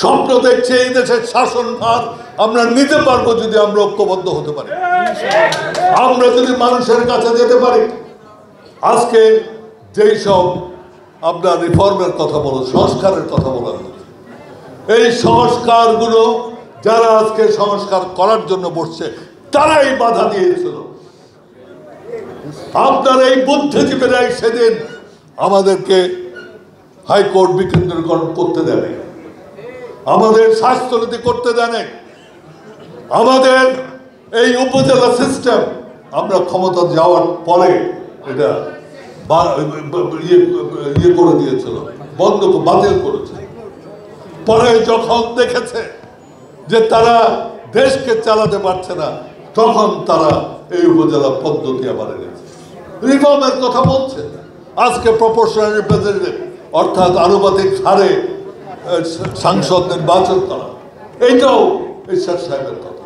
স্বপ্ন দেখছে এই দেশের শাসনভার আমরা নিতে পারবো যদি আমরা ঐক্যবদ্ধ হতে পারি, আমরা যদি মানুষের কাছে যেতে পারি। আজকে যেই সব আপনার রিফর্মের কথা বলো, সংস্কারের কথা বলা হচ্ছে, এই সংস্কারগুলো যারা আজকে সংস্কার করার জন্য বসছে তারাই বাধা দিয়েছিল। আপনার এই বুদ্ধিজীবীরাই সেদিন আমাদেরকে হাইকোর্ট বিকেন্দ্রীকরণ করতে দেয়, আমাদের স্বাস্থ্যনীতি করতে দেয়, আমাদের এই উপজেলা সিস্টেম আমরা ক্ষমতা যাওয়ার পরে এটা ইয়ে করে দিয়েছিল, বাতিল করেছে। পরে যখন দেখেছে যে তারা দেশকে চালাতে পারছে না, তখন তারা এই উপজেলা পদ্ধতি আবার এনেছে, রিফর্মের কথা বলছে। আজকে প্রপোর্শনাল রিপ্রেজেন্টেটিভ অর্থাৎ আনুপাতিক হারে সাংসদ নির্বাচন করা, এইটাও ঈশ্বর সাহেবের কথা।